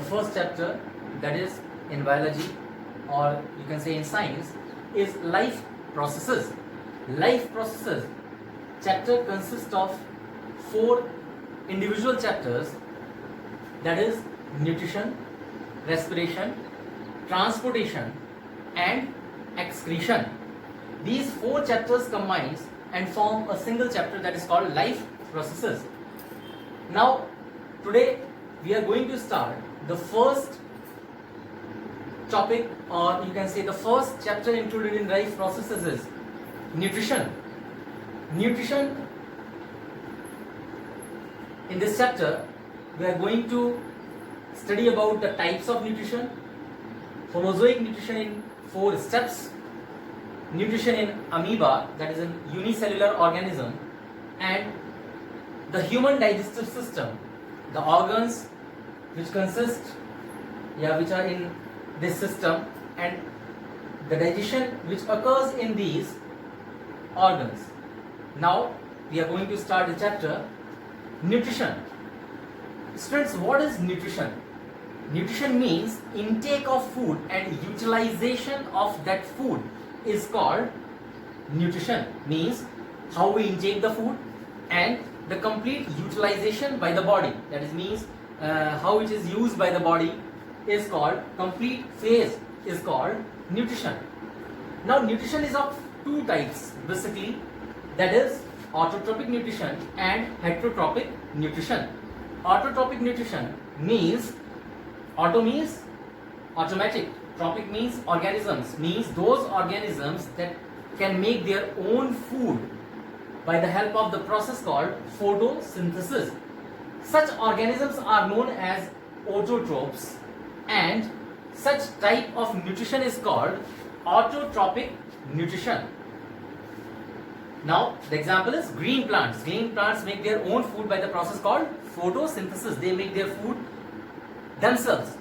first chapter, that is in biology, or you can say in science, is life processes. Life processes chapter consists of 4 individual chapters, that is nutrition, respiration, transportation and excretion. These 4 chapters combines and form a single chapter that is called life processes. Now today we are going to start the first topic, or you can say the first chapter included in life processes is nutrition. Nutrition, in this chapter we are going to study about the types of nutrition, Holozoic nutrition in 4 steps, nutrition in amoeba, that is an unicellular organism, and the human digestive system, the organs which consist, which are in this system, and the digestion which occurs in these organs. Now we are going to start the chapter nutrition. Students, what is nutrition? Nutrition means intake of food and utilization of that food is called nutrition. Means how we intake the food and the complete utilization by the body, that is means how it is used by the body is called, complete phase is called nutrition. Now nutrition is of 2 types basically, that is autotrophic nutrition and heterotrophic nutrition. Autotrophic nutrition means, auto means automatic, trophic means organisms, means those organisms that can make their own food by the help of the process called photosynthesis. Such organisms are known as autotrophs, and such type of nutrition is called autotrophic nutrition. Now the example is green plants. Green plants make their own food by the process called photosynthesis. They make their food themselves.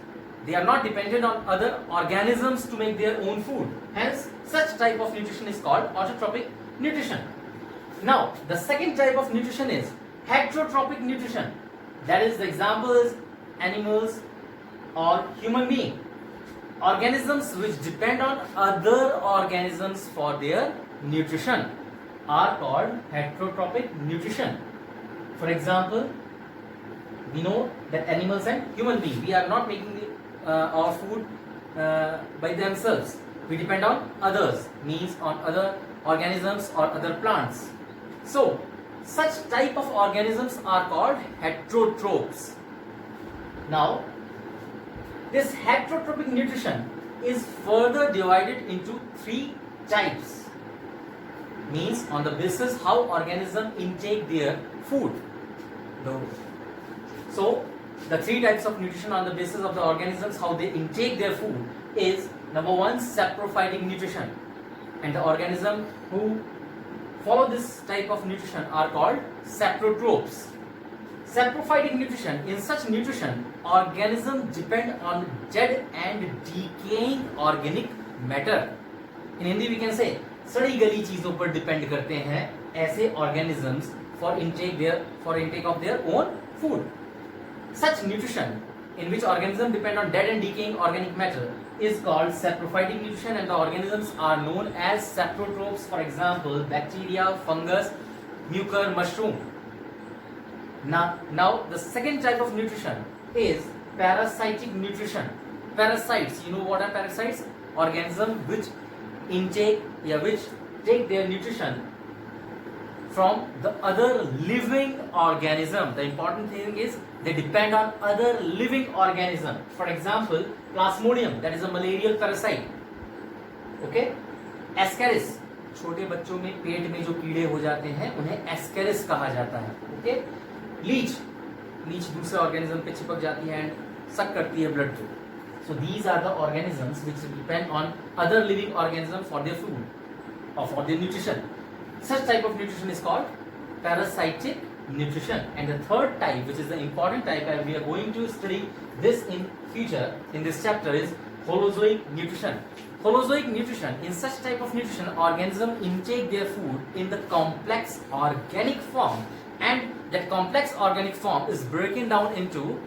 They are not dependent on other organisms to make their own food. Hence such type of nutrition is called autotrophic nutrition. Now the second type of nutrition is heterotrophic nutrition. That is, the example is animals or human being. Organisms which depend on other organisms for their nutrition are called heterotrophic nutrition. For example, we know that animals and human beings, we are not making our food by themselves. We depend on others, means on other organisms or other plants. So such type of organisms are called heterotrophs. Now this heterotrophic nutrition is further divided into 3 types, means on the basis how organism intake their food. So the 3 types of nutrition on the basis of the organisms how they intake their food is, number 1, saprophytic nutrition, and the organism who follow this type of nutrition are called saprotrophs. Saprophytic nutrition, in such nutrition organisms depend on dead and decaying organic matter. In Hindi we can say सड़ी गली चीजों पर depend करते हैं ऐसे organisms for intake of their own food. Such nutrition in which organisms depend on dead and decaying organic matter is called saprophytic nutrition, and the organisms are known as saprotrophs. For example, bacteria, fungus, mucor, mushroom. Now the second type of nutrition is parasitic nutrition. Parasites, you know what are parasites? Organisms which which take their nutrition from the other living organism. The important thing is they depend on other living organism. For example, Plasmodium, that is a malarial parasite. Okay, Ascaris, छोटे बच्चों में पेट में जो कीड़े हो जाते हैं उन्हें एस्केरिस कहा जाता है. ओके, लीच दूसरे ऑर्गेनिज्म पे चिपक जाती है एंड सक करती है ब्लड को. So these are the organisms which depend on other living organisms for their food or for their nutrition. Such type of nutrition is called parasitic nutrition. And the third type, which is the important type, and we are going to study this in future in this chapter, is Holozoic nutrition. Holozoic nutrition, in such type of nutrition, organisms intake their food in the complex organic form, and that complex organic form is broken down into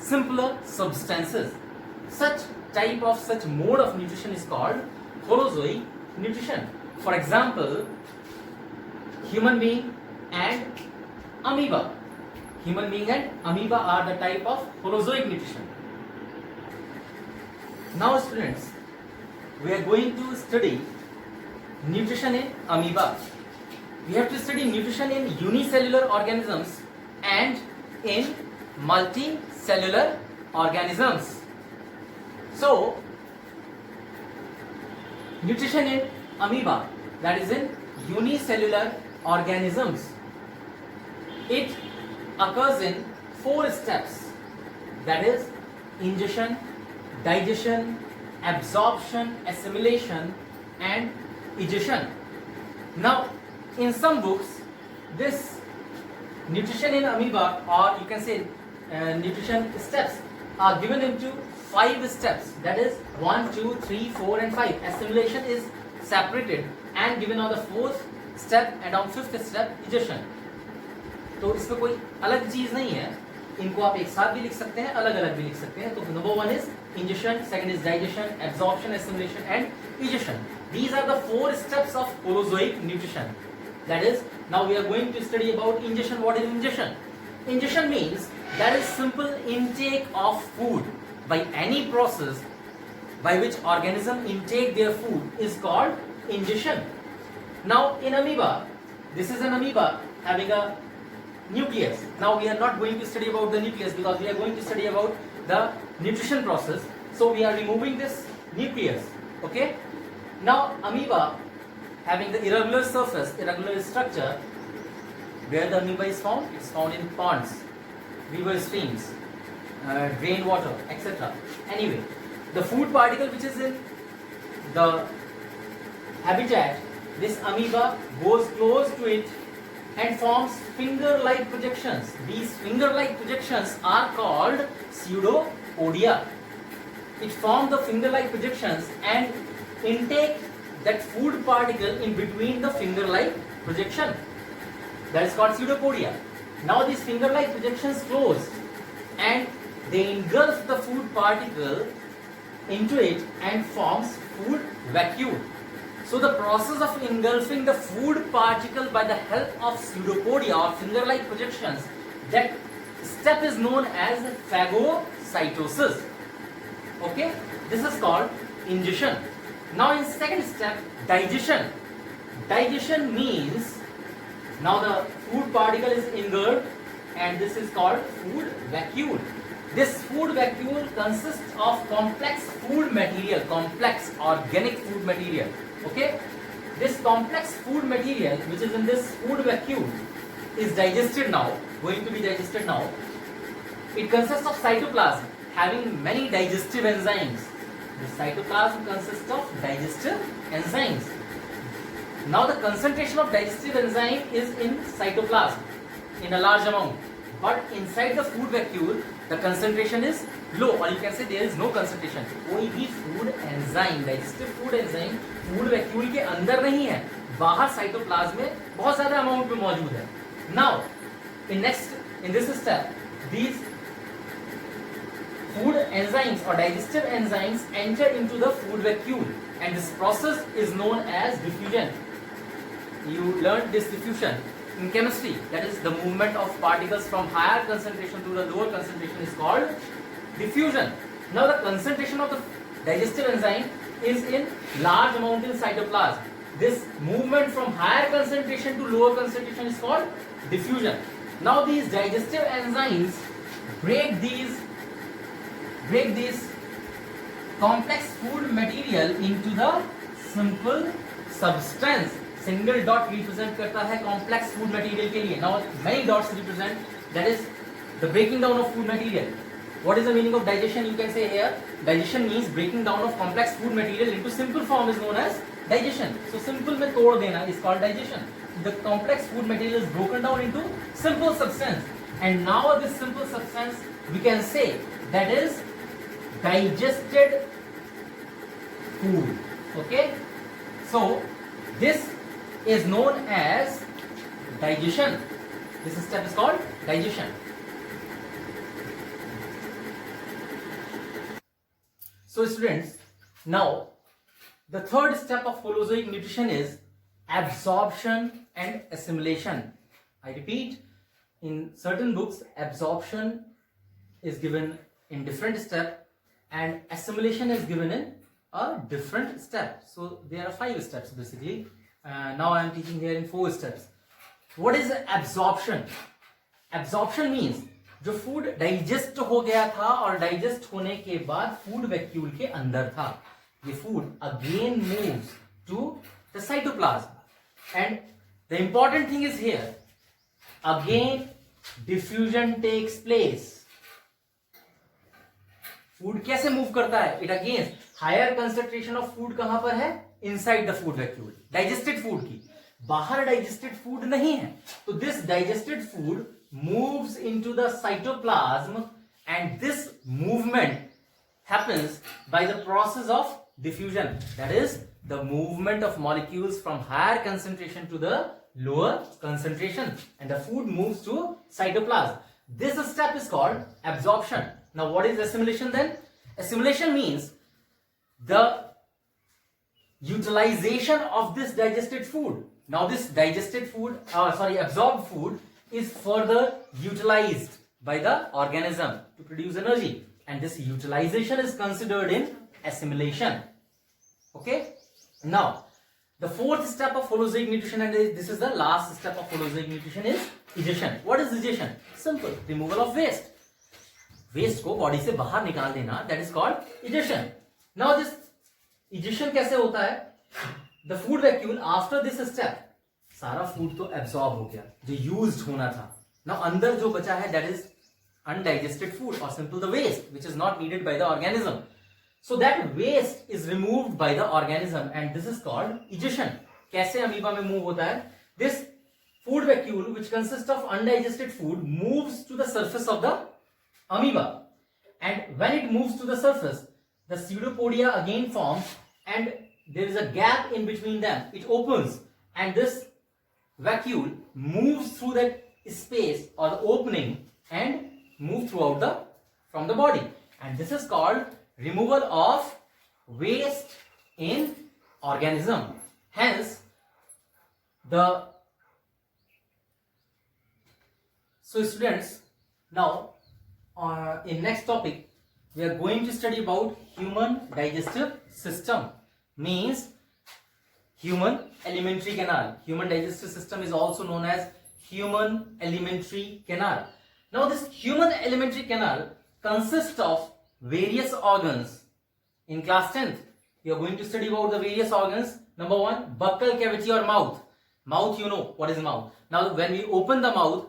simpler substances. Such mode of nutrition is called holozoic nutrition. For example, human being and amoeba. Human being and amoeba are the type of holozoic nutrition. Now students, we are going to study nutrition in amoeba. We have to study nutrition in unicellular organisms and in multicellular organisms. So, nutrition in amoeba, that is in unicellular organisms. It occurs in 4 steps, that is ingestion, digestion, absorption, assimilation and egestion. Now, in some books, this nutrition in amoeba, or you can say nutrition steps, are given into 5 steps, that is 1, 2, 3, 4 and 5. Assimilation is separated and given on the 4th step and on 5th step egestion. तो इसमें कोई अलग चीज नहीं है, इनको आप एक साथ भी लिख सकते हैं, अलग अलग भी लिख सकते हैं. तो number 1 is ingestion, second is digestion, absorption, assimilation and egestion. These are the 4 steps of holozoic nutrition. That is, now we are going to study about ingestion. What is ingestion? Ingestion means that is simple intake of food by any process by which organism intake their food is called ingestion. Now in amoeba, this is an amoeba having a nucleus. Now we are not going to study about the nucleus because we are going to study about the nutrition process. So we are removing this nucleus. Okay. Now amoeba having the irregular surface, irregular structure. Where the amoeba is found? It's found in ponds, river streams, drain water, etc. Anyway, the food particle which is in the habitat, this amoeba goes close to it and forms finger-like projections. These finger-like projections are called pseudopodia. It forms the finger-like projections and intake that food particle in between the finger-like projection. That is called pseudopodia. Now these finger-like projections close and they engulf the food particle into it and forms food vacuole. So the process of engulfing the food particle by the help of pseudopodia or finger-like projections, that step is known as phagocytosis. Okay, this is called ingestion. Now in second step, digestion. Digestion means now the food particle is engulfed and this is called food vacuole. This food vacuole consists of complex food material, complex organic food material. Okay, this complex food material which is in this food vacuole is digested now, going to be digested now. It consists of cytoplasm having many digestive enzymes. The cytoplasm consists of digestive enzymes. Now the concentration of digestive enzyme is in cytoplasm in a large amount, but inside the food vacuole the concentration is low, or you can say there is no concentration. कोई भी food enzyme, digestive food enzyme food vacuole के अंदर नहीं है, बाहर cytoplasm में बहुत ज़्यादा amount में मौजूद है. Now in this step, these food enzymes or digestive enzymes enter into the food vacuole and this process is known as diffusion. You learned this diffusion in chemistry, that is the movement of particles from higher concentration to the lower concentration is called diffusion. Now the concentration of the digestive enzyme is in large amount in cytoplasm. This movement from higher concentration to lower concentration is called diffusion. Now these digestive enzymes break these complex food material into the simple substance. Single dot represent करता है complex food material के लिए. Now many dots represent, that is the breaking down of food material. What is the meaning of digestion? You can say here, digestion means breaking down of complex food material into simple form is known as digestion. So simple में तोड़ देना is called digestion. The complex food material is broken down into simple substance, and now this simple substance we can say that is digested food. Okay, so this is known as digestion. This step is called digestion. So students, now the third step of Holozoic nutrition is absorption and assimilation. I repeat, in certain books absorption is given in different step and assimilation is given in a different step. So there are 5 steps basically. Now I am teaching here in 4 steps. What is absorption? Absorption means जो food digest हो गया था और digest होने के बाद food vacuole के अंदर था, ये food again moves to the cytoplasm and the important thing is here, again diffusion takes place. Food कैसे मूव करता है? It again higher concentration of food कहां पर है? Inside the food vacuole, digested food की. बाहर डाइजेस्टेड फूड नहीं है, तो this digested food moves into the cytoplasm and this movement happens by the process of diffusion, that is the movement of molecules from higher concentration to the lower concentration and the food moves to cytoplasm. This step is called absorption. Now what is assimilation then? Assimilation means the utilization of this digested food. Now this digested food, absorbed food is further utilized by the organism to produce energy, and this utilization is considered in assimilation. Okay, now the fourth step of Holozoic nutrition, and this is the last step of Holozoic nutrition, is egestion. What is egestion? Simple, removal of waste. Waste को body से बाहर निकाल देना, that is called egestion. Now this egestion कैसे होता है? The food vacuole after this step, सारा food तो एब्सॉर्ब हो गया जो यूज्ड होना था. नाउ अंदर जो बचा है दैट इज अनडाइजेस्टेड फूड और simple the waste which is not needed by the organism. So that waste is removed by the organism and this is called egestion. कैसे अमीबा में मूव होता है? This food vacuole which consist of undigested food moves to the surface of the amoeba and when it moves to the surface the pseudopodia again forms and there is a gap in between them. It opens and this vacuole moves through that space or the opening and move throughout from the body, and this is called removal of waste in organism. Hence so students, now in next topic we are going to study about human digestive system, means human alimentary canal. Human digestive system is also known as human alimentary canal. Now this human alimentary canal consists of various organs. In class 10th we are going to study about the various organs. Number 1, buccal cavity or mouth. Mouth, you know what is mouth. Now when we open the mouth,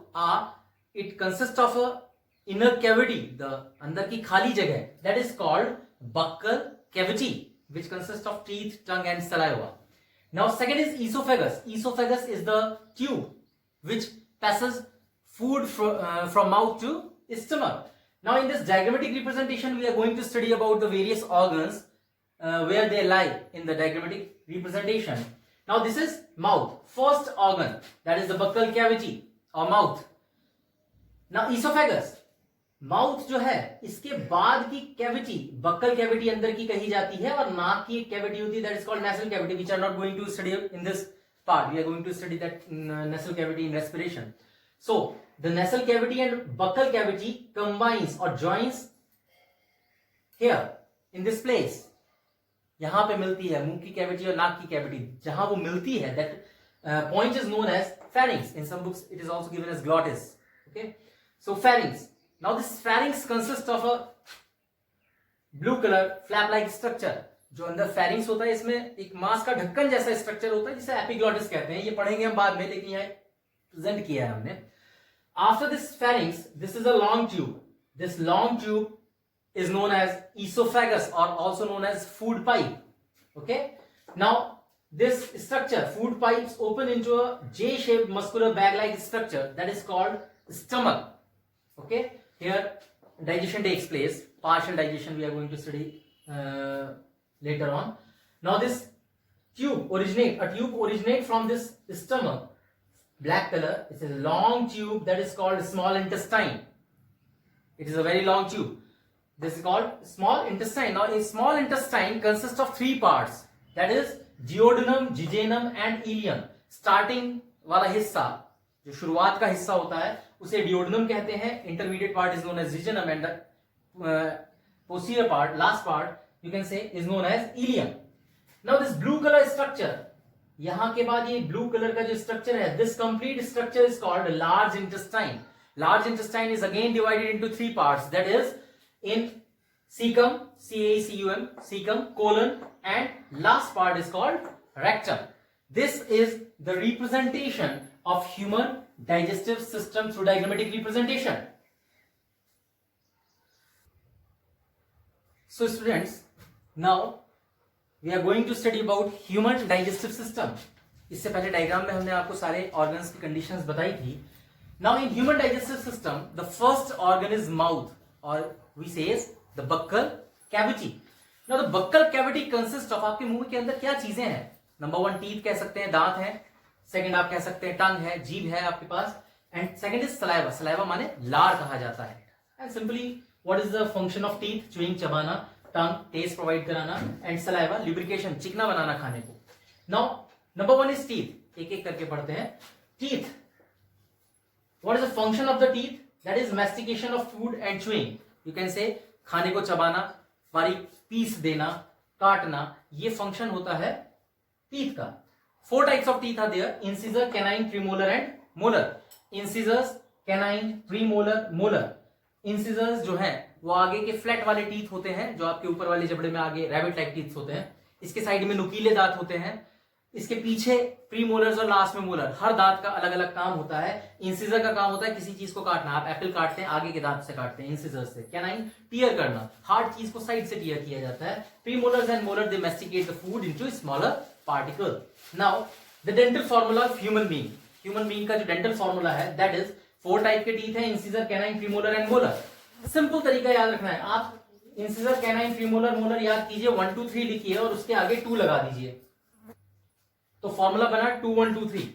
it consists of a inner cavity, the अंदर की खाली जगह, that is called buccal cavity, which consists of teeth, tongue and saliva. Now second is esophagus. Esophagus is the tube which passes food from mouth to stomach. Now in this diagrammatic representation we are going to study about the various organs where they lie in the diagrammatic representation. Now this is mouth, first organ, that is the buccal cavity or mouth. Now esophagus, mouth जो है इसके बाद की cavity, buccal cavity अंदर की कही जाती है और नाक की एक कैविटी होती है, that is called nasal cavity, which are not going to study in this part. We are going to study that nasal cavity in respiration. So the nasal cavity and buccal cavity combines or joins here in this place. यहां पे मिलती है मुंह की cavity और नाक की cavity, जहां वो मिलती है, that point is known as pharynx. In some books it is also given as glottis. Okay, so pharynx. Now this pharynx consists of a blue color flap like structure. जो अंदर pharynx होता है इसमें एक मांस का ढक्कन जैसा स्ट्रक्चर होता है जिसे एपिग्लॉटिस कहते हैं. ये पढ़ेंगे हम बाद में, लेकिन यहाँ प्रेजेंट किया है हमने. After this pharynx, this is a long tube. This long tube is known as esophagus or also known as food pipe. Okay. Now this structure, food pipes, open into a J-shaped muscular bag-like structure that is called stomach. Okay. Here digestion takes place. Partial digestion we are going to study later on. Now this tube originates from this stomach, black color. It's a long tube that is called small intestine. It is a very long tube. This is called small intestine. Now, a small intestine consists of three parts. That is duodenum, jejunum and ileum. Starting वाला हिस्सा, जो शुरुआत का हिस्सा होता है, उसे duodenum कहते हैं. Intermediate part is known as jejunum and the posterior part, last part, you can say is known as ileum. Now, this blue color structure, यहां के बाद ये ब्लू कलर का जो स्ट्रक्चर है, this complete structure is called large intestine. Large intestine is again divided into three parts. That is in cecum, C-A-C-U-M, cecum, colon, and last part is called rectum. This is the representation of human digestive system through diagrammatic representation. So students, now we are going to study about human digestive system. इससे पहले diagram में हमने आपको सारे organs की conditions बताई थी. Now in human digestive system, the first organ is mouth, or we says the buccal cavity. Now the buccal cavity consists of, आपके मुंह के अंदर क्या चीजें हैं? नंबर वन टीथ कह सकते हैं, दांत है. सेकंड आप कह सकते हैं टंग है, जीभ है आपके पास. And second is saliva. Saliva माने लार कहा जाता है. And simply what is the function of teeth? Chewing, चबाना. टंग, टेस्ट प्रोवाइड कराना. एंड सलाइवा, लुब्रिकेशन, चिकना बनाना खाने को. Now number one is teeth. एक एक करके पढ़ते हैं. Teeth, what is the function of the teeth? That is mastication of food and chewing. You can say खाने को चबाना, बारीक पीस देना, काटना, ये फंक्शन होता है टीथ का. 4 types of teeth are there: incisor, canine, premolar and molar. Incisors, canine, premolar, molar. Incisors जो है वो आगे के फ्लैट वाले टीथ होते हैं, जो आपके ऊपर वाले जबड़े में आगे रैबिट टाइप टीथ होते हैं. इसके साइड में नुकीले दांत होते हैं. इसके पीछे प्री मोलर्स और लास्ट में मोलर. हर दांत का अलग अलग काम होता है. इंसिजर का काम होता है किसी चीज को काटना. आप एप्पल काटते हैं, आगे के दांत से काटते हैं इंसिजर से. कैनाइन, टीयर करना, हार्ड चीज को साइड से टीयर किया जाता है. Pre molars and molar, they masticate the food into smaller particle. Now the dental formula of human being. Human being का जो डेंटल फॉर्मूला है, दैट इज 4 टाइप के टीथ है: incisor, canine, pre molar and molar. Simple तरीका याद रखना है. आप incisor, canine, pre molar, molar याद कीजिए. 1 2 3 लिखिए और उसके आगे 2 लगा दीजिए, तो फॉर्मूला बना 2 1 2 3.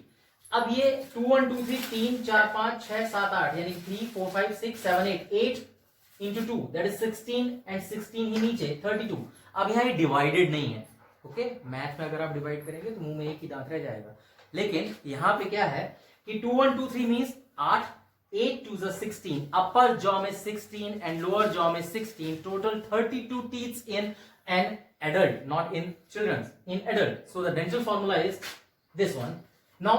अब ये 2 1 2 3 3 4 5 6 7 8 यानी 3 4 5 6 7 8 8 into 2 that is 16 and 16 ही नीचे 32. अब यहाँ ये डिवाइडेड नहीं है. ओके, मैथ में अगर आप डिवाइड करेंगे तो मुंह में एक ही दांत रह जाएगा. लेकिन यहाँ पे क्या है कि 2 1 2 3 मीन्स 8, 8 2 16, अपर जॉ में 16 एंड लोअर जॉ में 16, total 32 teeths in an adult, not in children, in adult. So the dental formula is this one. Now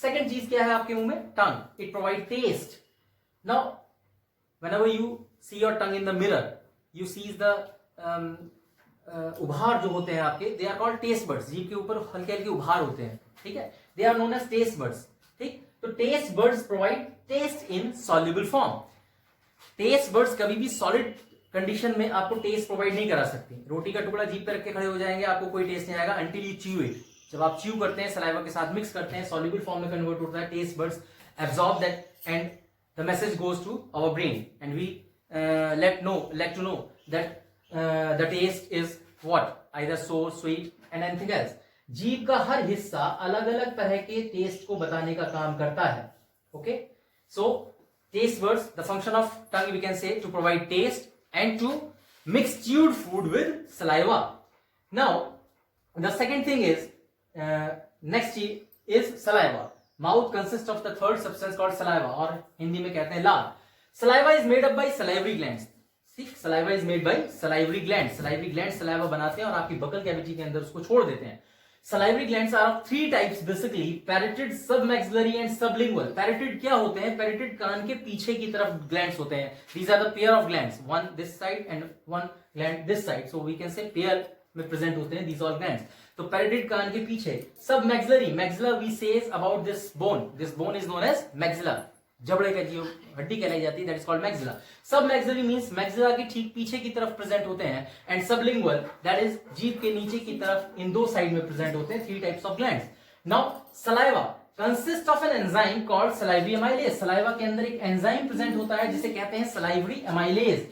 second चीज क्या है आपके मुंह में? Tongue. It provide taste. Now whenever you see your tongue in the mirror, you see the उभार जो होते हैं आपके, they are called taste buds. जीभ के ऊपर हल्के हल्के उभार होते हैं, ठीक है? They are known as taste buds. ठीक, तो taste buds provide taste in soluble form. Taste buds कभी भी solid कंडीशन में आपको टेस्ट प्रोवाइड नहीं करा सकती. रोटी का टुकड़ा जीभ पे रख के खड़े हो जाएंगे, आपको कोई टेस्ट नहीं आएगा until you chew it. जब आप च्यू करते हैं, सलाइवा के साथ मिक्स करते हैं, सॉल्युबल फॉर्म में कन्वर्ट होता है. Taste buds absorb that and the message goes to our brain and we let to know that the taste is what, either sour, sweet and anything else. जीभ का हर हिस्सा अलग अलग तरह के टेस्ट को बताने का काम करता है. Okay, so taste buds, the function of tongue we can say to provide taste and to mix chewed food with saliva. Now the second thing is next is saliva. Mouth consists of the third substance called saliva, और हिंदी में कहते हैं लार. Saliva is made up by salivary glands. See, saliva is made by salivary glands. Salivary glands saliva बनाते हैं और आपकी buccal cavity के अंदर उसको छोड़ देते हैं. Salivary glands are of 3 types basically: parotid, submaxillary and sublingual. Parotid क्या होते हैं? Parotid कान के पीछे की तरफ glands होते हैं. These are the pair of glands, one this side and one gland this side. So we can say pair में present होते हैं these all glands. तो parotid कान के पीछे. Submaxillary, maxilla we says about this bone. This bone is known as maxilla. जबड़े का जो हड्डी कहलाई जाती है, that is called maxilla. Submaxillary means maxilla के ठीक पीछे की तरफ प्रेजेंट होते हैं, and sublingual that is जीभ के नीचे की तरफ, इन दो साइड में प्रेजेंट होते हैं. 3 types of glands. Now saliva consists of an enzyme called salivary amylase. Saliva के अंदर एक एंजाइम प्रेजेंट होता है जिसे कहते हैं salivary amylase.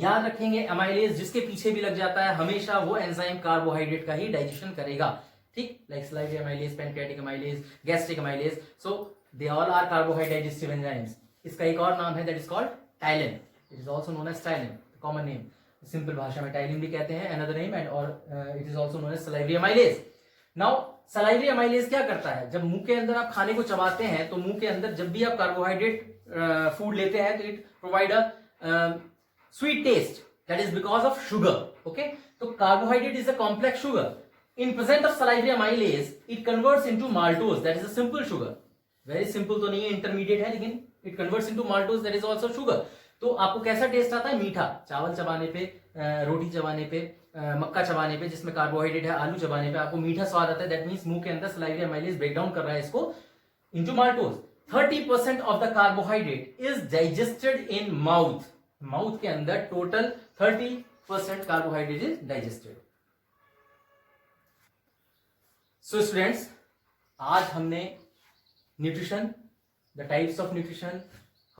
याद रखेंगे, amylase जिसके पीछे भी लग जाता है, हमेशा वो एंजाइम कार्बोहाइड्रेट का ही डाइजेशन करेगा. ठीक, like salivary amylase, pancreatic amylase, gastric amylase. So they all are carbohydrate digestive enzymes. इसका एक और नाम है, that is called ptyalin. It is also known as ptyalin, the common name. सिंपल भाषा में टाइलिन भी कहते हैं, अनदर नेम, एंड और it is also known as salivary amylase. Now salivary amylase क्या करता है, जब मुंह के अंदर आप खाने को चबाते हैं तो मुंह के अंदर जब भी आप कार्बोहाइड्रेट फूड लेते हैं तो it provide a sweet taste, that is because of sugar. Okay, तो carbohydrate is a complex sugar. In present of salivary amylase, it converts into maltose, that is a simple sugar. Very simple तो नहीं है, intermediate है, लेकिन it converts into maltose, that is also sugar. तो आपको कैसा test आता है, मीठा, चावल चबाने पे, रोटी चबाने पे, मक्का चबाने पे जिसमें कार्बोहाइड्रेट है, आलू चबाने पे आपको मीठा स्वाद आता है, दैट मीन्स मुंह के अंदर salivary amylase ब्रेक डाउन कर रहा है इसको into maltose. 30% of the carbohydrate is digested in mouth. Mouth के अंदर total 30% carbohydrate is digested. So students, आज हमने nutrition, the types of nutrition,